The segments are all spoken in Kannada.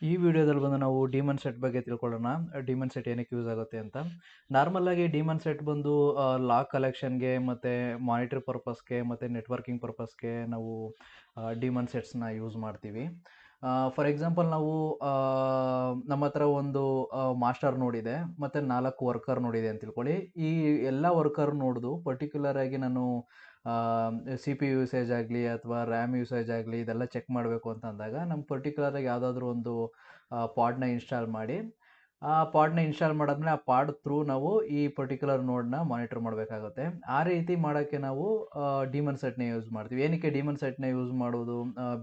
ಈ ವಿಡಿಯೋದಲ್ಲಿ ಬಂದು ನಾವು ಡೀಮನ್ ಸೆಟ್ ಬಗ್ಗೆ ತಿಳ್ಕೊಳ್ಳೋಣ. ಡೀಮನ್ ಸೆಟ್ ಏನಕ್ಕೆ ಯೂಸ್ ಆಗುತ್ತೆ ಅಂತ. ನಾರ್ಮಲ್ ಆಗಿ ಡೀಮನ್ ಸೆಟ್ ಬಂದು ಲಾಗ್ ಕಲೆಕ್ಷನ್ಗೆ ಮತ್ತು ಮಾನಿಟರ್ ಪರ್ಪಸ್ಗೆ ಮತ್ತು ನೆಟ್ವರ್ಕಿಂಗ್ ಪರ್ಪಸ್ಗೆ ನಾವು ಡೀಮನ್ ಸೆಟ್ಸ್ನ ಯೂಸ್ ಮಾಡ್ತೀವಿ. ಫಾರ್ ಎಕ್ಸಾಂಪಲ್ ನಾವು ನಮ್ಮ ಹತ್ರ ಒಂದು ಮಾಸ್ಟರ್ ನೋಡ್ ಇದೆ ಮತ್ತು 4 ವರ್ಕರ್ ನೋಡ್ ಇದೆ ಅಂತ ತಿಳ್ಕೊಳ್ಳಿ. ಈ ಎಲ್ಲ ವರ್ಕರ್ ನೋಡ್ದು ಪರ್ಟಿಕ್ಯುಲರ್ ಆಗಿ ನಾನು ಸಿ ಪಿ ಯು ಯೂಸೇಜ್ ಆಗಲಿ ಅಥವಾ ರ್ಯಾಮ್ ಯೂಸೇಜ್ ಆಗಲಿ ಇದೆಲ್ಲ ಚೆಕ್ ಮಾಡಬೇಕು ಅಂತ ಅಂದಾಗ ನಮ್ಗೆ ಪರ್ಟಿಕ್ಯುಲರಾಗಿ ಯಾವುದಾದ್ರೂ ಒಂದು ಪಾಡ್ನ ಇನ್ಸ್ಟಾಲ್ ಮಾಡಿ, ಆ ಪಾಡ್ನ ಇನ್ಸ್ಟಾಲ್ ಮಾಡಾದ್ಮೇಲೆ ಆ ಪಾಡ್ ಥ್ರೂ ನಾವು ಈ ಪರ್ಟಿಕ್ಯುಲರ್ ನೋಡ್ನ ಮಾನಿಟರ್ ಮಾಡಬೇಕಾಗುತ್ತೆ. ಆ ರೀತಿ ಮಾಡೋಕ್ಕೆ ನಾವು ಡೀಮನ್ ಸೆಟ್ನ ಯೂಸ್ ಮಾಡ್ತೀವಿ. ಏನಕ್ಕೆ ಡೀಮನ್ ಸೆಟ್ನ ಯೂಸ್ ಮಾಡೋದು,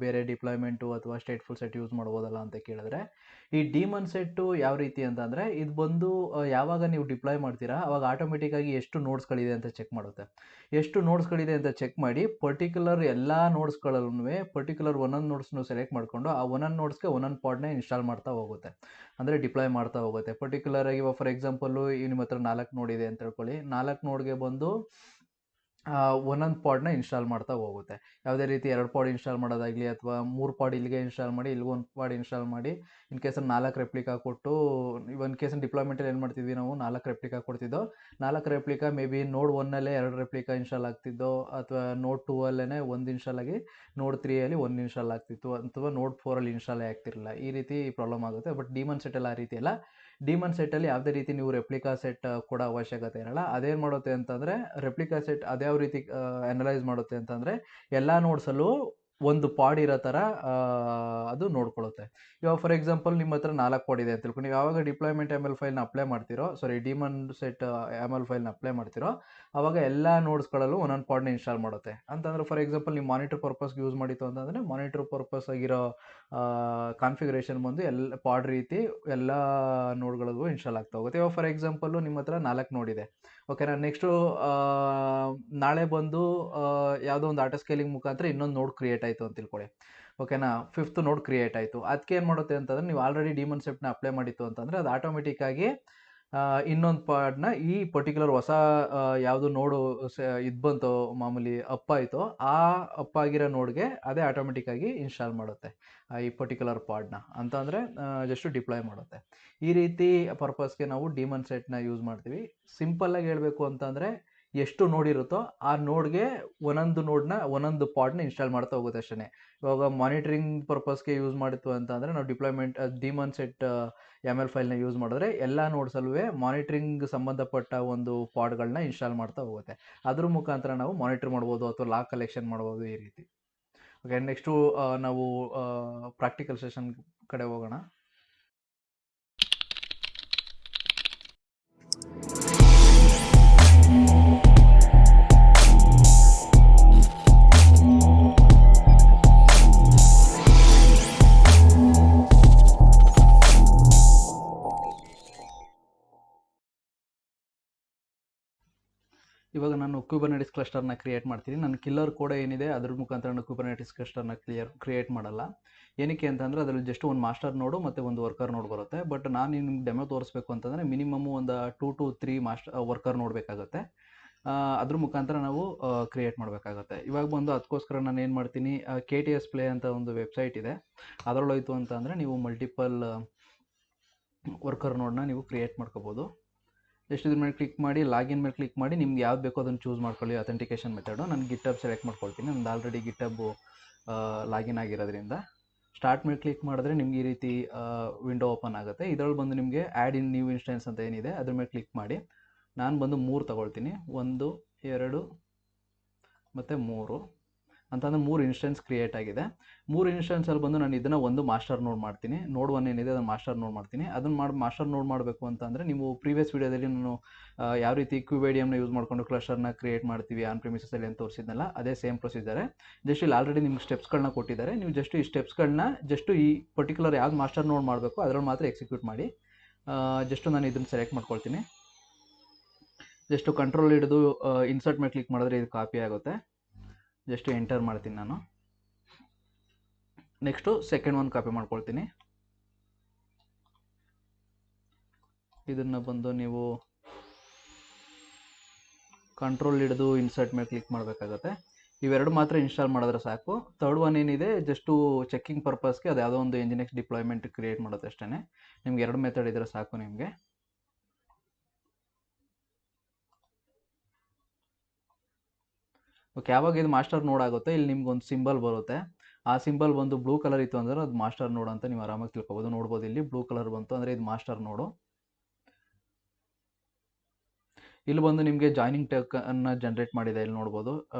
ಬೇರೆ ಡಿಪ್ಲಾಯ್ಮೆಂಟು ಅಥವಾ ಸ್ಟೇಟ್ಫುಲ್ ಸೆಟ್ ಯೂಸ್ ಮಾಡ್ಬೋದಲ್ಲ ಅಂತ ಕೇಳಿದ್ರೆ, ಈ ಡೀಮನ್ ಸೆಟ್ಟು ಯಾವ ರೀತಿ ಅಂತಂದರೆ ಇದು ಬಂದು ಯಾವಾಗ ನೀವು ಡಿಪ್ಲಾಯ್ ಮಾಡ್ತೀರಾ ಅವಾಗ ಆಟೋಮೆಟಿಕ್ಕಾಗಿ ಎಷ್ಟು ನೋಡ್ಸ್ಗಳಿದೆ ಅಂತ ಚೆಕ್ ಮಾಡುತ್ತೆ. ಎಷ್ಟು ನೋಡ್ಸ್ಗಳಿದೆ ಅಂತ ಚೆಕ್ ಮಾಡಿ ಪರ್ಟಿಕ್ಯುಲರ್ ಎಲ್ಲ ನೋಡ್ಸ್ಗಳಲ್ಲೂ ಪರ್ಟಿಕ್ಯುಲರ್ ಒಂದೊಂದು ನೋಡ್ಸ್ನು ಸೆಲೆಕ್ಟ್ ಮಾಡಿಕೊಂಡು ಆ ಒಂದೊಂದು ನೋಡ್ಸ್ಗೆ ಒಂದೊಂದು ಪಾಡ್ನ ಇನ್ಸ್ಟಾಲ್ ಮಾಡ್ತಾ ಹೋಗುತ್ತೆ, ಅಂದರೆ ಡಿಪ್ಲಾಯ್ ಮಾಡ್ತಾ ಹೋಗುತ್ತೆ. ಪರ್ಟಿಕ್ಯುಲರಾಗಿ ಇವಾಗ ಫಾರ್ ಎಕ್ಸಾಂಪಲ್ಲು ಈಗ ನಿಮ್ಮ ಹತ್ರ 4 ನೋಡ್ ಇದೆ ಅಂತ ಹೇಳ್ಕೊಳ್ಳಿ. 4 ನೋಡ್ಗೆ ಬಂದು ಒಂದೊಂದು ಪಾಡ್ನ ಇನ್ಸ್ಟಾಲ್ ಮಾಡ್ತಾ ಹೋಗುತ್ತೆ. ಯಾವುದೇ ರೀತಿ 2 ಪಾಡ್ ಇನ್ಸ್ಟಾಲ್ ಮಾಡೋದಾಗಲಿ ಅಥವಾ 3 ಪಾಡ್ ಇಲ್ಲಿಗೆ ಇನ್ಸ್ಟಾಲ್ ಮಾಡಿ ಇಲ್ಲಿಗೊಂದು ಪಾಡ್ ಇನ್ಸ್ಟಾಲ್ ಮಾಡಿ ಇನ್ ಕೇಸ್ 4 ರೆಪ್ಲಿಕಾ ಕೊಟ್ಟು, ಇನ್ ಕೇಸ್ ಡಿಪ್ಲಾಯ್ಮೆಂಟಲ್ಲಿ ಏನು ಮಾಡ್ತಿದ್ವಿ ನಾವು 4 ರೆಪ್ಲಿಕಾ ಕೊಡ್ತಿದ್ದೋ, 4 ರೆಪ್ಲಿಕಾ ಮೇ ಬಿ ನೋಡ್ 1ಅಲ್ಲೇ 2 ರೆಪ್ಲಿಕಾ ಇನ್ಸ್ಟಾಲ್ ಆಗ್ತಿದ್ದೋ, ಅಥವಾ ನೋಡ್ 2ಅಲ್ಲೇ 1 ಇನ್ಸ್ಟಾಲ್ ಆಗಿ ನೋಡ್ 3ಅಲ್ಲಿ 1 ಇನ್ಸ್ಟಾಲ್ ಆಗ್ತಿತ್ತು, ಅಥವಾ ನೋಡ್ 4ಅಲ್ಲಿ ಇನ್ಸ್ಟಾಲೇ ಆಗ್ತಿರಲಿಲ್ಲ. ಈ ರೀತಿ ಪ್ರಾಬ್ಲಮ್ ಆಗುತ್ತೆ. ಬಟ್ ಡೀಮನ್ ಸೆಟ್ಟಲ್ಲಿ ಆ ರೀತಿ ಅಲ್ಲ. ಡೀಮನ್ ಸೆಟ್ಟಲ್ಲಿ ಯಾವುದೇ ರೀತಿ ನೀವು ರೆಪ್ಲಿಕಾ ಸೆಟ್ ಕೊಡೋ ಅವಶ್ಯಕತೆ ಇರಲ್ಲ. ಅದೇನು ಮಾಡುತ್ತೆ ಅಂತಂದರೆ, ರೆಪ್ಲಿಕಾ ಸೆಟ್ ಅದ್ಯಾವ ರೀತಿ ಅನಲೈಸ್ ಮಾಡುತ್ತೆ ಅಂತಂದರೆ, ಎಲ್ಲ ನೋಡ್ಸಲ್ಲೂ ಒಂದು ಪಾಡ್ ಇರೋ ಥರ ಅದು ನೋಡ್ಕೊಳ್ಳುತ್ತೆ. ಇವಾಗ ಫಾರ್ ಎಕ್ಸಾಂಪಲ್ ನಿಮ್ಮ ಹತ್ರ 4 ಪಾಡ್ ಇದೆ ಅಂತ ತಿಳ್ಕೊಂಡು, ನೀವು ಯಾವಾಗ ಡಿಪ್ಲಾಯ್ಮೆಂಟ್ ಎಮ್ ಎಲ್ ಫೈಲ್ನ ಅಪ್ಲೈ ಮಾಡ್ತೀರೋ, ಡೀಮನ್ ಸೆಟ್ ಎಮ್ ಎಲ್ ಫೈಲ್ನ ಅಪ್ಲೈ ಮಾಡ್ತೀರೋ, ಆವಾಗ ಎಲ್ಲ ನೋಡ್ಸ್ಗಳಲ್ಲೂ ಒಂದೊಂದು ಪಾಡ್ನ ಇನ್ಸ್ಟಾಲ್ ಮಾಡುತ್ತೆ. ಅಂತಂದರೆ ಫಾರ್ ಎಕ್ಸಾಂಪಲ್ ನೀವು ಮಾನಿಟರ್ ಪರ್ಪಸ್ಗೆ ಯೂಸ್ ಮಾಡಿತ್ತು ಅಂತಂದರೆ, ಮಾನಿಟರ್ ಪರ್ಪಸ್ ಆಗಿರೋ ಕಾನ್ಫಿಗರೇಷನ್ ಬಂದು ಎಲ್ಲ ಪಾಡ್ ರೀತಿ ಎಲ್ಲ ನೋಡ್ಗಳಿಗೂ ಇನ್ಸ್ಟಾಲ್ ಆಗ್ತಾ ಹೋಗುತ್ತೆ. ಇವಾಗ ಫಾರ್ ಎಕ್ಸಾಂಪಲ್ಲು ನಿಮ್ಮ ಹತ್ರ 4 ನೋಡ್ ಇದೆ, ಓಕೆನಾ. ನೆಕ್ಸ್ಟು ನಾಳೆ ಬಂದು ಯಾವುದೋ ಒಂದು ಆಟೋ ಸ್ಕೇಲಿಂಗ್ ಮುಖಾಂತರ ಇನ್ನೊಂದು ನೋಡ್ ಕ್ರಿಯೇಟ್ ಆಯಿತು ಅಂತ ತಿಳ್ಕೊಳ್ಳಿ, ಓಕೆನಾ. 5th ನೋಡ್ ಕ್ರಿಯೇಟ್ ಆಯಿತು. ಅದಕ್ಕೆ ಏನು ಮಾಡುತ್ತೆ ಅಂತಂದರೆ, ನೀವು ಆಲ್ರೆಡಿ ಡೀಮನ್ ಸೆಟ್ನ ಅಪ್ಲೈ ಮಾಡಿತ್ತು ಅಂತಂದರೆ ಅದು ಆಟೋಮೆಟಿಕ್ಕಾಗಿ ಇನ್ನೊಂದು ಪಾಡ್ನ ಈ ಪರ್ಟಿಕ್ಯುಲರ್ ಹೊಸ ಯಾವುದು ನೋಡು ಇದು ಬಂತು ಮಾಮೂಲಿ ಅಪ್ ಆಯಿತೋ, ಆ ಅಪ್ ಆಗಿರೋ ನೋಡ್ಗೆ ಅದೇ ಆಟೋಮೆಟಿಕ್ಕಾಗಿ ಇನ್ಸ್ಟಾಲ್ ಮಾಡುತ್ತೆ ಈ ಪರ್ಟಿಕ್ಯುಲರ್ ಪಾಡ್ನ ಅಂತಂದರೆ ಜಸ್ಟ್ ಡಿಪ್ಲಾಯ್ ಮಾಡುತ್ತೆ. ಈ ರೀತಿ ಪರ್ಪಸ್ಗೆ ನಾವು ಡೀಮನ್ ಸೆಟ್ನ ಯೂಸ್ ಮಾಡ್ತೀವಿ. ಸಿಂಪಲ್ಲಾಗಿ ಹೇಳಬೇಕು ಅಂತಂದರೆ, ಎಷ್ಟು ನೋಡಿರುತ್ತೋ ಆ ನೋಡ್ಗೆ ಒಂದೊಂದು ನೋಡ್ನ ಒಂದೊಂದು ಪಾಡ್ನ ಇನ್ಸ್ಟಾಲ್ ಮಾಡ್ತಾ ಹೋಗುತ್ತೆ ಅಷ್ಟೇ. ಇವಾಗ ಮಾನಿಟರಿಂಗ್ ಪರ್ಪಸ್ಗೆ ಯೂಸ್ ಮಾಡಿತ್ತು ಅಂತಂದರೆ ನಾವು deployment daemon set M L ಫೈಲ್ನ ಯೂಸ್ ಮಾಡಿದ್ರೆ ಎಲ್ಲ ನೋಡ್ಸಲ್ಲೂ ಮಾನಿಟ್ರಿಂಗ್ ಸಂಬಂಧಪಟ್ಟ ಒಂದು ಪಾಡ್ಗಳನ್ನ ಇನ್ಸ್ಟಾಲ್ ಮಾಡ್ತಾ ಹೋಗುತ್ತೆ. ಅದ್ರ ಮುಖಾಂತರ ನಾವು ಮಾನಿಟರ್ ಮಾಡ್ಬೋದು ಅಥವಾ ಲಾಗ್ ಕಲೆಕ್ಷನ್ ಮಾಡ್ಬೋದು ಈ ರೀತಿ. ಓಕೆ, ನೆಕ್ಸ್ಟು ನಾವು ಪ್ರಾಕ್ಟಿಕಲ್ ಸೆಷನ್ ಕಡೆ ಹೋಗೋಣ. ಇವಾಗ ನಾನು ಕ್ಯೂಬರ್ನೆಟಿಸ್ ಕ್ಲಸ್ಟರ್ನ ಕ್ರಿಯೇಟ್ ಮಾಡ್ತೀನಿ. ನನ್ನ ಕಿಲ್ಲರ್ ಕೋಡ್ ಏನಿದೆ ಅದ್ರ ಮುಖಾಂತರ ನಾನು ಕ್ಯೂಬರ್ನೆಟಿಸ್ ಕ್ಲಸ್ಟರ್ನ ಕ್ರಿಯೇಟ್ ಮಾಡಲ್ಲ. ಏನಕ್ಕೆ ಅಂತಂದರೆ ಅದರಲ್ಲಿ ಜಸ್ಟ್ ಒಂದು ಮಾಸ್ಟರ್ ನೋಡು ಮತ್ತು ಒಂದು ವರ್ಕರ್ ನೋಡ್ ಬರುತ್ತೆ. ಬಟ್ ನಾನು ನಿಮ್ಗೆ ಡೆಮೋ ತೋರಿಸ್ಬೇಕು ಅಂತಂದರೆ ಮಿನಿಮಮ್ ಒಂದು 2 to 3 ವರ್ಕರ್ ನೋಡಬೇಕಾಗತ್ತೆ. ಅದ್ರ ಮುಖಾಂತರ ನಾವು ಕ್ರಿಯೇಟ್ ಮಾಡಬೇಕಾಗತ್ತೆ. ಇವಾಗ ಬಂದು ಅದಕ್ಕೋಸ್ಕರ ನಾನು ಏನು ಮಾಡ್ತೀನಿ, KTS Play ಅಂತ ಒಂದು ವೆಬ್ಸೈಟ್ ಇದೆ, ಅದರಲ್ಲೋಯ್ತು ಅಂತ ಅಂದರೆ ನೀವು ಮಲ್ಟಿಪಲ್ ವರ್ಕರ್ ನೋಡನ್ನ ನೀವು ಕ್ರಿಯೇಟ್ ಮಾಡ್ಕೋಬೋದು. ಜಸ್ಟ್ ಇದ್ರ ಮೇಲೆ ಕ್ಲಿಕ್ ಮಾಡಿ, ಲಾಗಿನ್ ಮೇಲೆ ಕ್ಲಿಕ್ ಮಾಡಿ, ನಿಮ್ಗೆ ಯಾವ್ದು ಬೇಕೋ ಅದನ್ನು ಚೂಸ್ ಮಾಡ್ಕೊಳ್ಳಿ. ಅಥೆಂಟಿಕೇಷನ್ ಮೆಥಡು ನಾನು ಗಿಟಬ್ ಸೆಲೆಕ್ಟ್ ಮಾಡ್ಕೊಳ್ತೀನಿ. ನಂದು ಆಲ್ರೆಡಿ ಗಿಟಬ್ ಲಾಗಿನ್ ಆಗಿರೋದ್ರಿಂದ ಸ್ಟಾರ್ಟ್ ಮೇಲೆ ಕ್ಲಿಕ್ ಮಾಡಿದ್ರೆ ನಿಮ್ಗೆ ಈ ರೀತಿ ವಿಂಡೋ ಓಪನ್ ಆಗುತ್ತೆ. ಇದರಲ್ಲಿ ಬಂದು ನಿಮಗೆ ಆ್ಯಡ್ ಇನ್ ನ್ಯೂ ಇನ್ಸ್ಟೆನ್ಸ್ ಅಂತ ಏನಿದೆ ಅದ್ರ ಮೇಲೆ ಕ್ಲಿಕ್ ಮಾಡಿ. ನಾನು ಬಂದು 3 ತೊಗೊಳ್ತೀನಿ. 1, 2 ಮತ್ತು 3 ಅಂತಂದರೆ 3 ಇನ್ಸ್ಟೆನ್ಸ್ ಕ್ರಿಯೇಟ್ ಆಗಿದೆ. 3 ಇನ್ಸ್ಟೆನ್ಸಲ್ಲಿ ಬಂದು ನಾನು ಇದನ್ನು ಒಂದು ಮಾಸ್ಟರ್ ನೋಡ್ ಮಾಡ್ತೀನಿ. ನೋಡ್ 1 ಏನಿದೆ ಅದನ್ನು ಮಾಸ್ಟರ್ ನೋಡ್ ಮಾಡ್ತೀನಿ. ಅದನ್ನು ಮಾಸ್ಟರ್ ನೋಡ್ ಮಾಡಬೇಕು ಅಂತಂದರೆ ನೀವು ಪ್ರೀವಿಯಸ್ ವೀಡಿಯೋದಲ್ಲಿ ನಾನು ಯಾವ ರೀತಿ ಕ್ಯೂಬಿಡಿಯಮ್ನ ಯೂಸ್ ಮಾಡಿಕೊಂಡು ಕ್ಲಸ್ಟರ್ನ ಕ್ರಿಯೇಟ್ ಮಾಡ್ತೀವಿ ಆನ್ ಪ್ರಿಮಿಸಸಲ್ಲಿ ಅಂತ ತೋರಿಸಿದ್ನಲ್ಲ, ಅದೇ ಸೇಮ್ ಪ್ರೊಸೀಜರೇ. ಜಸ್ಟ್ ಇಲ್ಲಿ ಆಲ್ರೆಡಿ ನಿಮ್ಗೆ ಸ್ಟೆಪ್ಸ್ಗಳನ್ನ ಕೊಟ್ಟಿದ್ದಾರೆ. ನೀವು ಜಸ್ಟ್ ಈ ಸ್ಟೆಪ್ಸ್ಗಳನ್ನ ಜಸ್ಟ್ ಈ ಪರ್ಟಿಕ್ಯುಲರ್ ಯಾವ್ದು ಮಾಸ್ಟರ್ ನೋಡ್ ಮಾಡಬೇಕು ಅದರಲ್ಲಿ ಮಾತ್ರ ಎಕ್ಸಿಕ್ಯೂಟ್ ಮಾಡಿ. ಜಸ್ಟ್ ನಾನು ಇದನ್ನು ಸೆಲೆಕ್ಟ್ ಮಾಡ್ಕೊಳ್ತೀನಿ. ಜಸ್ಟ್ ಕಂಟ್ರೋಲ್ ಹಿಡಿದು ಇನ್ಸರ್ಟ್ ಮೇಲೆ ಕ್ಲಿಕ್ ಮಾಡಿದ್ರೆ ಇದು ಕಾಪಿ ಆಗುತ್ತೆ. ಜಸ್ಟ್ ಎಂಟರ್ ಮಾಡ್ತೀನಿ ನಾನು. ನೆಕ್ಸ್ಟು ಸೆಕೆಂಡ್ ಒನ್ ಕಾಪಿ ಮಾಡ್ಕೊಳ್ತೀನಿ. ಇದನ್ನು ಬಂದು ನೀವು ಕಂಟ್ರೋಲ್ ಹಿಡಿದು ಇನ್ಸರ್ಟ್ ಮೇಲೆ ಕ್ಲಿಕ್ ಮಾಡಬೇಕಾಗತ್ತೆ. ಇವೆರಡು ಮಾತ್ರ ಇನ್ಸ್ಟಾಲ್ ಮಾಡಿದ್ರೆ ಸಾಕು. ಥರ್ಡ್ ಒನ್ ಏನಿದೆ ಜಸ್ಟು ಚೆಕ್ಕಿಂಗ್ ಪರ್ಪಸ್ಗೆ ಅದು ಯಾವುದೋ ಒಂದು ಎಂಜಿನೆಕ್ಸ್ ಡಿಪ್ಲಾಯ್ಮೆಂಟ್ ಕ್ರಿಯೇಟ್ ಮಾಡೋದು ಅಷ್ಟೇ. ನಿಮ್ಗೆ 2 ಮೆಥಡ್ ಇದ್ರೆ ಸಾಕು ನಿಮಗೆ. ಓಕೆ, ಯಾವಾಗ ಇದು ಮಾಸ್ಟರ್ ನೋಡ್ ಆಗುತ್ತೆ ಇಲ್ಲಿ ನಿಮ್ಗೆ ಒಂದು ಸಿಂಬಲ್ ಬರುತ್ತೆ. ಆ ಸಿಂಬಲ್ ಬಂದು ಬ್ಲೂ ಕಲರ್ ಇತ್ತು ಅಂದರೆ ಅದು ಮಾಸ್ಟರ್ ನೋಡ್ ಅಂತ ನೀವು ಆರಾಮಾಗಿ ತಿಳ್ಕೊಬೋದು. ನೋಡ್ಬೋದು ಇಲ್ಲಿ ಬ್ಲೂ ಕಲರ್ ಬಂತು ಅಂದರೆ ಇದು ಮಾಸ್ಟರ್ ನೋಡು. ಇಲ್ಲಿ ಬಂದು ನಿಮಗೆ ಜಾಯ್ನಿಂಗ್ ಟೋಕನ್ನ ಜನರೇಟ್ ಮಾಡಿದೆ. ಇಲ್ಲಿ ನೋಡ್ಬೋದು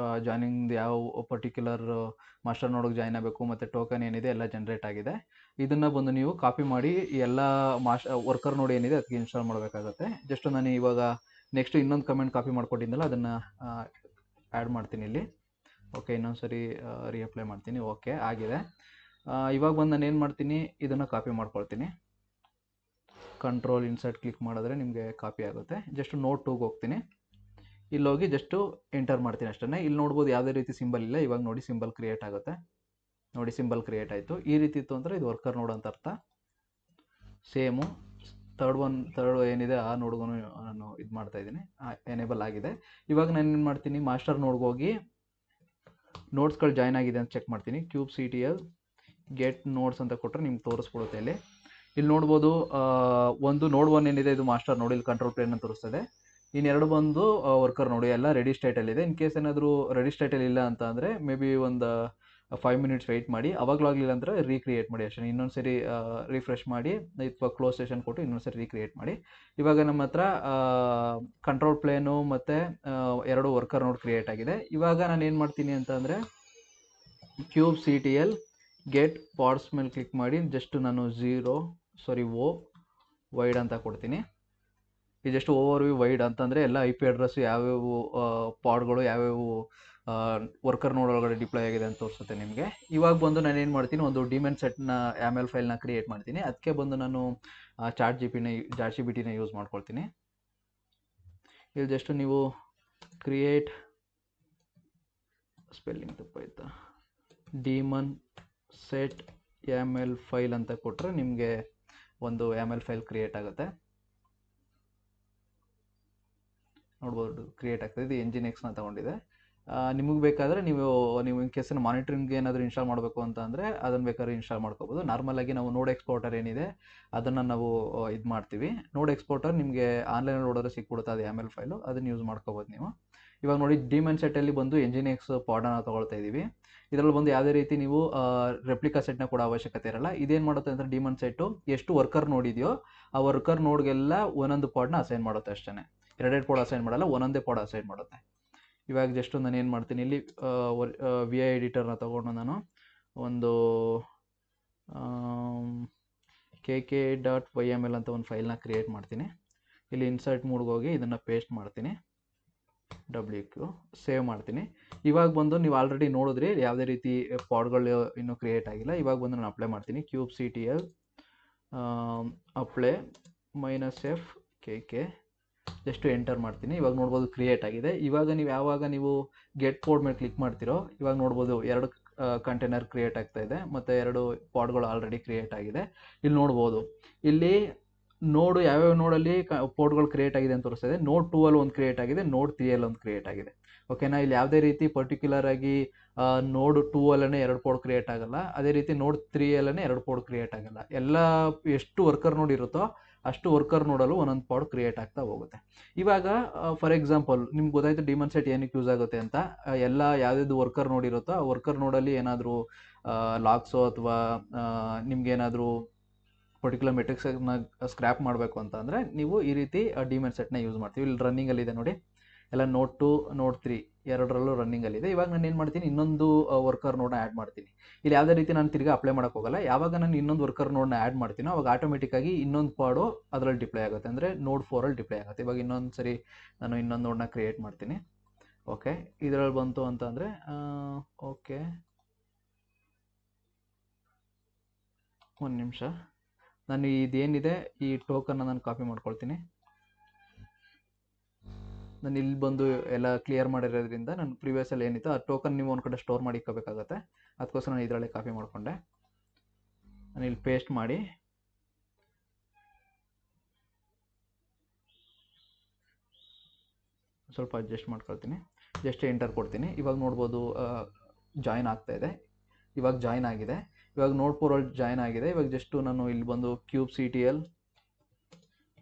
ಜಾಯ್ನಿಂಗ್ ಯಾವ ಪರ್ಟಿಕ್ಯುಲರ್ ಮಾಸ್ಟರ್ ನೋಡಿಗೆ ಜಾಯ್ನ್ ಆಗಬೇಕು ಮತ್ತು ಟೋಕನ್ ಏನಿದೆ ಎಲ್ಲ ಜನರೇಟ್ ಆಗಿದೆ. ಇದನ್ನು ಬಂದು ನೀವು ಕಾಪಿ ಮಾಡಿ ಎಲ್ಲ ವರ್ಕರ್ ನೋಡಿ ಏನಿದೆ ಅದಕ್ಕೆ ಇನ್ಸ್ಟಾಲ್ ಮಾಡಬೇಕಾಗುತ್ತೆ. ಜಸ್ಟ್ ನಾನು ಇವಾಗ ನೆಕ್ಸ್ಟ್ ಇನ್ನೊಂದು ಕಮೆಂಟ್ ಕಾಪಿ ಮಾಡ್ಕೊಟ್ಟಿದ್ದಲ್ಲ ಅದನ್ನು ಆ್ಯಡ್ ಮಾಡ್ತೀನಿ ಇಲ್ಲಿ. ಓಕೆ, ಇನ್ನೊಂದು ಸರಿ ರೀಅಪ್ಲೈ ಮಾಡ್ತೀನಿ. ಓಕೆ ಆಗಿದೆ. ಇವಾಗ ಬಂದು ನಾನು ಏನು ಮಾಡ್ತೀನಿ, ಇದನ್ನು ಕಾಪಿ ಮಾಡ್ಕೊಳ್ತೀನಿ. ಕಂಟ್ರೋಲ್ ಇನ್ಸರ್ಟ್ ಕ್ಲಿಕ್ ಮಾಡಿದ್ರೆ ನಿಮಗೆ ಕಾಪಿ ಆಗುತ್ತೆ. ಜಸ್ಟ್ ನೋಟ್ 2ಗೆ ಹೋಗ್ತೀನಿ. ಇಲ್ಲಿ ಹೋಗಿ ಜಸ್ಟು ಎಂಟರ್ ಮಾಡ್ತೀನಿ ಅಷ್ಟೇ. ಇಲ್ಲಿ ನೋಡ್ಬೋದು ಯಾವುದೇ ರೀತಿ ಸಿಂಬಲ್ ಇಲ್ಲ. ಇವಾಗ ನೋಡಿ ಸಿಂಬಲ್ ಕ್ರಿಯೇಟ್ ಆಗುತ್ತೆ. ನೋಡಿ ಸಿಂಬಲ್ ಕ್ರಿಯೇಟ್ ಆಯಿತು. ಈ ರೀತಿ ಇತ್ತು ಅಂದರೆ ಇದು ವರ್ಕರ್ ನೋಡ್ ಅಂತ ಅರ್ಥ. ಸೇಮು ಥರ್ಡ್ ಏನಿದೆ ಆ ನೋಡ್ಗೂ ನಾನು ಇದು ಮಾಡ್ತಾ ಇದ್ದೀನಿ, ಎನೇಬಲ್ ಆಗಿದೆ. ಇವಾಗ ನಾನು ಏನು ಮಾಡ್ತೀನಿ, ಮಾಸ್ಟರ್ ನೋಡ್ಗೆ ಹೋಗಿ ನೋಟ್ಸ್ಗಳು ಜಾಯ್ನ್ ಆಗಿದೆ ಅಂತ ಚೆಕ್ ಮಾಡ್ತೀನಿ. kubectl ಗೆಟ್ ನೋಟ್ಸ್ ಅಂತ ಕೊಟ್ಟರೆ ನಿಮ್ಗೆ ತೋರಿಸ್ಬಿಡುತ್ತೆ. ಇಲ್ಲಿ ನೋಡ್ಬೋದು ಒಂದು ನೋಡ್ 1 ಏನಿದೆ ಇದು ಮಾಸ್ಟರ್ ನೋಡಿ, ಇಲ್ಲಿ ಕಂಟ್ರೋಲ್ ಪ್ಲೇನ್ ಅಂತ ತೋರಿಸ್ತದೆ. ಇನ್ನೆರಡು ಬಂದು ವರ್ಕರ್ ನೋಡಿ ಎಲ್ಲ ರೆಡಿ ಸ್ಟೇಟಲ್ಲಿದೆ. ಇನ್ ಕೇಸ್ ಏನಾದರೂ ರೆಡಿ ಸ್ಟೇಟಲ್ಲಿ ಇಲ್ಲ ಅಂತ ಅಂದರೆ ಮೇ ಬಿ ಒಂದು 5 ಮಿನಿಟ್ಸ್ ವೆಯ್ಟ್ ಮಾಡಿ. ಅವಾಗಲಾಗಲಿಲ್ಲ ಅಂದರೆ ರೀಕ್ರಿಯೇಟ್ ಮಾಡಿ ಅಷ್ಟೇ. ಇನ್ನೊಂದು ಸರಿ ರಿಫ್ರೆಶ್ ಮಾಡಿ ಅಥವಾ ಕ್ಲೋಸ್ ಸೆಷನ್ ಕೊಟ್ಟು ಇನ್ನೊಂದು ಸರಿ ರೀಕ್ರಿಯೇಟ್ ಮಾಡಿ. ಇವಾಗ ನಮ್ಮ ಹತ್ರ ಕಂಟ್ರೋಲ್ ಪ್ಲೇನು ಮತ್ತು 2 ವರ್ಕರ್ ನೋಡ್ ಕ್ರಿಯೇಟ್ ಆಗಿದೆ. ಇವಾಗ ನಾನು ಏನು ಮಾಡ್ತೀನಿ ಅಂತ ಅಂದರೆ kubectl ಗೆಟ್ ಪಾಡ್ಸ್ ಮೇಲೆ ಕ್ಲಿಕ್ ಮಾಡಿ ಜಸ್ಟ್ ನಾನು O ವೈಡ್ ಅಂತ ಕೊಡ್ತೀನಿ. ಇದು ಜಸ್ಟ್ ಓವರ್ ವ್ಯೂ ವೈಡ್ ಅಂತಂದರೆ ಎಲ್ಲ IP ಅಡ್ರೆಸ್ಸು ಯಾವ್ಯಾವ ಪಾಡ್ಗಳು ಯಾವ್ಯಾವ ವರ್ಕರ್ ನೋಡ್ ಒಳಗಡೆ ಡಿಪ್ಲಾಯ್ ಆಗಿದೆ ಅಂತ ತೋರಿಸುತ್ತೆ ನಿಮಗೆ. ಇವಾಗ ಬಂದು ನಾನು ಏನು ಮಾಡ್ತೀನಿ, ಒಂದು ಡಿಮೆನ್ ಸೆಟ್ನ YAML ಫೈಲ್ನ ಕ್ರಿಯೇಟ್ ಮಾಡ್ತೀನಿ. ಅದಕ್ಕೆ ಬಂದು ನಾನು ಚಾಟ್ ಜಿ ಪಿ ಟಿನ ಯೂಸ್ ಮಾಡ್ಕೊಳ್ತೀನಿ. ಇಲ್ಲಿ ಜಸ್ಟ್ ನೀವು ಕ್ರಿಯೇಟ್ ಸ್ಪೆಲ್ಲಿಂಗ್ ತಪ್ಪಾಯ್ತಾ ಡಿಮನ್ ಸೆಟ್ YAML ಫೈಲ್ ಅಂತ ಕೊಟ್ಟರೆ ನಿಮಗೆ ಒಂದು YAML ಫೈಲ್ ಕ್ರಿಯೇಟ್ ಆಗುತ್ತೆ. ನೋಡ್ಬೋದು ಕ್ರಿಯೇಟ್ ಆಗ್ತದೆ. ಇದು ಎಂಜಿನೆಕ್ಸ್ನ ತಗೊಂಡಿದೆ. ನಿಮಗೆ ಬೇಕಾದರೆ ನೀವು ಇನ್ ಕೇಸ್ ಮಾನಿಟ್ರಿಂಗ್ ಏನಾದರೂ ಇನ್ಸ್ಟಾಲ್ ಮಾಡಬೇಕು ಅಂತ ಅಂದರೆ ಅದನ್ನು ಬೇಕಾದ್ರೆ ಇನ್ಸ್ಟಾಲ್ ಮಾಡ್ಕೋಬೋದು. ನಾರ್ಮಲಾಗಿ ನಾವು ನೋಡ್ ಎಕ್ಸ್ಪೋರ್ಟರ್ ಏನಿದೆ ಅದನ್ನು ನಾವು ಇದು ಮಾಡ್ತೀವಿ. ನೋಡ್ ಎಕ್ಸ್ಪೋರ್ಟರ್ ನಿಮಗೆ ಆನ್ಲೈನಲ್ಲಿ ನೋಡಿದ್ರೆ ಸಿಕ್ಬಿಡುತ್ತೆ, ಅದು YAML ಫೈಲು, ಅದನ್ನು ಯೂಸ್ ಮಾಡ್ಕೋಬೋದು ನೀವು. ಇವಾಗ ನೋಡಿ ಡಿಮೆನ್ ಸೆಟ್ಟಲ್ಲಿ ಬಂದು ಎಂಜಿನೆಕ್ಸ್ ಪಾಡನ್ನು ತೊಗೊಳ್ತಾ ಇದ್ದೀವಿ. ಇದರಲ್ಲಿ ಬಂದು ಯಾವುದೇ ರೀತಿ ನೀವು ರೆಪ್ಲಿಕಾ ಸೆಟ್ನ ಕೂಡ ಅವಶ್ಯಕತೆ ಇರಲ್ಲ. ಇದೇನು ಮಾಡುತ್ತೆ ಅಂದರೆ ಡಿಮೆನ್ ಸೆಟ್ಟು ಎಷ್ಟು ವರ್ಕರ್ ನೋಡಿದೆಯೋ ಆ ವರ್ಕರ್ ನೋಡ್ಗೆಲ್ಲ ಒಂದೊಂದು ಪಾಡ್ನ ಅಸೈನ್ ಮಾಡುತ್ತೆ ಅಷ್ಟೇ. 2 ಪಾಡ್ ಅಸೈನ್ ಮಾಡಲ್ಲ, ಒಂದೊಂದೇ ಪಾಡ್ ಅಸೈನ್ ಮಾಡುತ್ತೆ. ಇವಾಗ ಜಸ್ಟ್ ನಾನು ಏನು ಮಾಡ್ತೀನಿ, ಇಲ್ಲಿ VI ಎಡಿಟರ್ನ ತೊಗೊಂಡು ನಾನು ಒಂದು kk.yml ಅಂತ ಒಂದು ಫೈಲ್ನ ಕ್ರಿಯೇಟ್ ಮಾಡ್ತೀನಿ. ಇಲ್ಲಿ ಇನ್ಸರ್ಟ್ ಮೂಡ್ಗೆ ಹೋಗಿ ಇದನ್ನು ಪೇಸ್ಟ್ ಮಾಡ್ತೀನಿ, WQ ಸೇವ್ ಮಾಡ್ತೀನಿ. ಇವಾಗ ಬಂದು ನೀವು ಆಲ್ರೆಡಿ ನೋಡಿದ್ರಿ ಯಾವುದೇ ರೀತಿ ಪಾಡ್ಗಳು ಇನ್ನೂ ಕ್ರಿಯೇಟ್ ಆಗಿಲ್ಲ. ಇವಾಗ ಬಂದು ನಾನು ಅಪ್ಲೈ ಮಾಡ್ತೀನಿ. kubectl apply -f kk just enter ಮಾಡ್ತೀನಿ. ಇವಾಗ ನೋಡ್ಬೋದು ಕ್ರಿಯೇಟ್ ಆಗಿದೆ. ಇವಾಗ ನೀವು ಯಾವಾಗ ನೀವು ಗೆಟ್ ಪಾಡ್ ಮೇಲೆ ಕ್ಲಿಕ್ ಮಾಡ್ತಿರೋ ಇವಾಗ ನೋಡ್ಬೋದು 2 ಕಂಟೈನರ್ ಕ್ರಿಯೇಟ್ ಆಗ್ತಾ ಇದೆ ಮತ್ತು 2 ಪಾಡ್ಗಳು ಆಲ್ರೆಡಿ ಕ್ರಿಯೇಟ್ ಆಗಿದೆ. ಇಲ್ಲಿ ನೋಡ್ಬೋದು ಇಲ್ಲಿ ನೋಡು ಯಾವ್ಯಾವ ನೋಡಲ್ಲಿ ಪಾಡ್ಗಳು ಕ್ರಿಯೇಟ್ ಆಗಿದೆ ಅಂತ ತೋರಿಸ್ತಾ ಇದೆ. ನೋಡ್ 2 ಅಲ್ಲಿ ಒಂದು ಕ್ರಿಯೇಟ್ ಆಗಿದೆ, ನೋಡ್ 3 ಅಲ್ಲಿ ಒಂದು ಕ್ರಿಯೇಟ್ ಆಗಿದೆ. ಓಕೆನಾ, ಇಲ್ಲಿ ಯಾವುದೇ ರೀತಿ ಪರ್ಟಿಕ್ಯುಲರ್ ಆಗಿ ನೋಡ್ 2 ಅಲ್ಲೇ 2 ಪಾಡ್ ಕ್ರಿಯೇಟ್ ಆಗಲ್ಲ, ಅದೇ ರೀತಿ ನೋಡ್ 3 ಅಲ್ಲೇ 2 ಪಾಡ್ ಕ್ರಿಯೇಟ್ ಆಗಲ್ಲ. ಎಲ್ಲ ಎಷ್ಟು ವರ್ಕರ್ ನೋಡ್ ಇರುತ್ತೋ ಅಷ್ಟು ವರ್ಕರ್ ನೋಡಲು ಒಂದೊಂದು ಪಾಡ್ ಕ್ರಿಯೇಟ್ ಆಗ್ತಾ ಹೋಗುತ್ತೆ. ಇವಾಗ ಫಾರ್ ಎಕ್ಸಾಂಪಲ್ ನಿಮ್ಗೆ ಗೊತ್ತಾಯ್ತು ಡಿಮನ್ ಸೆಟ್ ಏನಕ್ಕೆ ಯೂಸ್ ಆಗುತ್ತೆ ಅಂತ. ಎಲ್ಲ ಯಾವ್ದು ವರ್ಕರ್ ನೋಡಿರುತ್ತೋ ಆ ವರ್ಕರ್ ನೋಡಲ್ಲಿ ಏನಾದರೂ ಲಾಗ್ಸೋ ಅಥವಾ ನಿಮ್ಗೇನಾದರೂ ಪರ್ಟಿಕ್ಯುಲರ್ ಮೆಟ್ರಿಕ್ಸ್ನ ಸ್ಕ್ರ್ಯಾಪ್ ಮಾಡಬೇಕು ಅಂತ ಅಂದರೆ ನೀವು ಈ ರೀತಿ ಡಿಮೆನ್ ಸೆಟ್ನ ಯೂಸ್ ಮಾಡ್ತೀವಿ. ಇಲ್ಲಿ ರನ್ನಿಂಗಲ್ಲಿದೆ ನೋಡಿ, ಎಲ್ಲ ನೋಡ್ 2 ನೋಡ್ 3 ಎರಡರಲ್ಲೂ ರನ್ನಿಂಗಲ್ಲಿದೆ. ಇವಾಗ ನಾನು ಏನು ಮಾಡ್ತೀನಿ, ಇನ್ನೊಂದು ವರ್ಕರ್ ನೋಡ್ನ ಆ್ಯಡ್ ಮಾಡ್ತೀನಿ. ಇಲ್ಲಿ ಯಾವುದೇ ರೀತಿ ನಾನು ತಿರ್ಗಿ ಅಪ್ಲೈ ಮಾಡೋಕೆ ಹೋಗಲ್ಲ. ಯಾವಾಗ ನಾನು ಇನ್ನೊಂದು ವರ್ಕರ್ ನೋಡ್ನ ಆ್ಯಡ್ ಮಾಡ್ತೀನೋ ಅವಾಗ ಆಟೋಮೆಟಿಕ್ಕಾಗಿ ಇನ್ನೊಂದು ಪಾಡು ಅದರಲ್ಲಿ ಡಿಪ್ಲೈ ಆಗುತ್ತೆ, ಅಂದರೆ ನೋಡ್ 4 ಅಲ್ಲಿ ಡಿಪ್ಲೈ ಆಗುತ್ತೆ. ಇವಾಗ ಇನ್ನೊಂದು ಸರಿ ನಾನು ಇನ್ನೊಂದು ನೋಡ್ನ ಕ್ರಿಯೇಟ್ ಮಾಡ್ತೀನಿ. ಓಕೆ, ಇದರಲ್ಲಿ ಬಂತು ಅಂತ ಅಂದರೆ ಓಕೆ ಒಂದು ನಿಮಿಷ, ನಾನು ಇದೇನಿದೆ ಈ ಟೋಕನ್ನ ನಾನು ಕಾಪಿ ಮಾಡ್ಕೊಳ್ತೀನಿ. ನಾನು ಇಲ್ಲಿ ಬಂದು ಎಲ್ಲ ಕ್ಲಿಯರ್ ಮಾಡಿರೋದ್ರಿಂದ ನಾನು ಪ್ರಿವಿಯಸಲ್ಲಿ ಏನಿತ್ತು ಆ ಟೋಕನ್ ನೀವು ಒಂದು ಕಡೆ ಸ್ಟೋರ್ ಮಾಡಿ ಇಕ್ಕೋಬೇಕಾಗತ್ತೆ. ಅದಕ್ಕೋಸ್ಕರ ನಾನು ಇದರಲ್ಲೇ ಕಾಪಿ ಮಾಡಿಕೊಂಡೆ. ನಾನು ಇಲ್ಲಿ ಪೇಸ್ಟ್ ಮಾಡಿ ಸ್ವಲ್ಪ ಅಡ್ಜಸ್ಟ್ ಮಾಡ್ಕೊಳ್ತೀನಿ. ಜಸ್ಟ್ ಎಂಟರ್ ಕೊಡ್ತೀನಿ. ಇವಾಗ ನೋಡ್ಬೋದು ಜಾಯಿನ್ ಆಗ್ತಾ ಇದೆ. ಇವಾಗ ಜಾಯಿನ್ ಆಗಿದೆ. ಇವಾಗ ನೋಡ್ ಪೋರ್ಟಲ್ ಜಾಯಿನ್ ಆಗಿದೆ. ಇವಾಗ ಜಸ್ಟ್ ನಾನು ಇಲ್ಲಿ ಬಂದು ಕ್ಯೂಬ್ CTL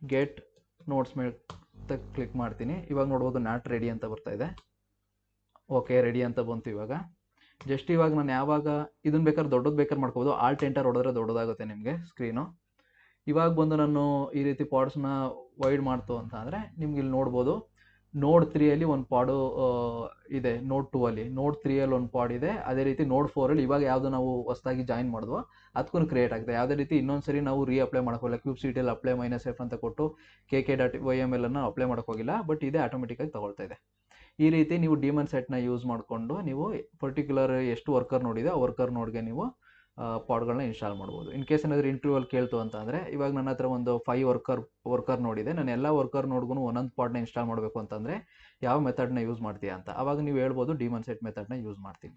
ಗೆಟ್ ನೋಟ್ಸ್ ಮೇಲೆ ಕ್ಲಿಕ್ ಮಾಡ್ತೀನಿ. ಇವಾಗ ನೋಡ್ಬೋದು ನಾಟ್ ರೆಡಿ ಅಂತ ಬರ್ತಾ ಇದೆ. ಓಕೆ, ರೆಡಿ ಅಂತ ಬಂತು. ಇವಾಗ ಜಸ್ಟ್ ಇವಾಗ ನಾನು ಯಾವಾಗ ಇದನ್ನು ಬೇಕಾದ್ರೆ ದೊಡ್ಡದು ಬೇಕಾದ್ರೆ ಮಾಡ್ಕೋಬೋದು. ಆಲ್ಟ್ ಎಂಟರ್ ಹೊಡೆದ್ರೆ ದೊಡ್ಡದಾಗುತ್ತೆ ನಿಮಗೆ ಸ್ಕ್ರೀನು. ಇವಾಗ ಬಂದು ನಾನು ಈ ರೀತಿ ಪಾಡ್ಸ್ನ ವೈಡ್ ಮಾಡ್ತು ಅಂತ ಅಂದರೆ ನಿಮ್ಗೆ ಇಲ್ಲಿ ನೋಡ್ಬೋದು ನೋಡ್ 3ಅಲ್ಲಿ ಒಂದು ಪಾಡು ಇದೆ, ನೋಡ್ 2ಅಲ್ಲಿ, ನೋಡ್ 3ಅಲ್ಲಿ ಒಂದು ಪಾಡ್ ಇದೆ. ಅದೇ ರೀತಿ ನೋಡ್ 4ಅಲ್ಲಿ ಇವಾಗ ಯಾವುದು ನಾವು ಹೊಸದಾಗಿ ಜಾಯಿನ್ ಮಾಡಿದ್ವೋ ಅದಕ್ಕೂ ಕ್ರಿಯೇಟ್ ಆಗಿದೆ. ಯಾವುದೇ ರೀತಿ ಇನ್ನೊಂದ್ಸರಿ ನಾವು ಅಪ್ಲೈ ಮಾಡೋಕ್ಕೋಗಿಲ್ಲ. ಕ್ಯೂಬ್ CTL ಅಪ್ಲೈ -F ಅಂತ ಕೊಟ್ಟು kk.yml ಅನ್ನು ಅಪ್ಲೈ ಮಾಡೋಕ್ಕೋಗಿಲ್ಲ. ಬಟ್ ಇದೇ ಆಟೋಮೆಟಿಕ್ಕಾಗಿ ತಗೊಳ್ತಾ ಇದೆ. ಈ ರೀತಿ ನೀವು ಡೀಮನ್ ಸೆಟ್ನ ಯೂಸ್ ಮಾಡಿಕೊಂಡು ನೀವು ಪರ್ಟಿಕ್ಯುಲರ್ ಎಷ್ಟು ವರ್ಕರ್ ನೋಡಿದೆ ಆ ವರ್ಕರ್ ನೋಡ್ಗೆ ನೀವು ಪಾಡ್ಗಳನ್ನ ಇನ್ಸ್ಟಾಲ್ ಮಾಡ್ಬೋದು. ಇನ್ ಕೇಸ್ ಏನಾದರೂ ಇಂಟರ್ವ್ಯೂವಲ್ಲಿ ಕೇಳ್ತು ಅಂತ ಅಂದರೆ ಇವಾಗ ನನ್ನ ಹತ್ರ ಒಂದು 5 ವರ್ಕರ್ ನೋಡಿದೆ. ನಾನು ಎಲ್ಲ ವರ್ಕರ್ ನೋಡ್ಗೂ ಒಂದೊಂದು ಪಾಡ್ನ ಇನ್ಸ್ಟಾಲ್ ಮಾಡಬೇಕು ಅಂತಂದರೆ ಯಾವ ಮೆಥಡ್ನ ಯೂಸ್ ಮಾಡ್ತೀಯಾ ಅಂತ. ಆವಾಗ ನೀವು ಹೇಳ್ಬೋದು ಡೀಮನ್ ಸೆಟ್ ಮೆಥಡ್ನ ಯೂಸ್ ಮಾಡ್ತೀನಿ.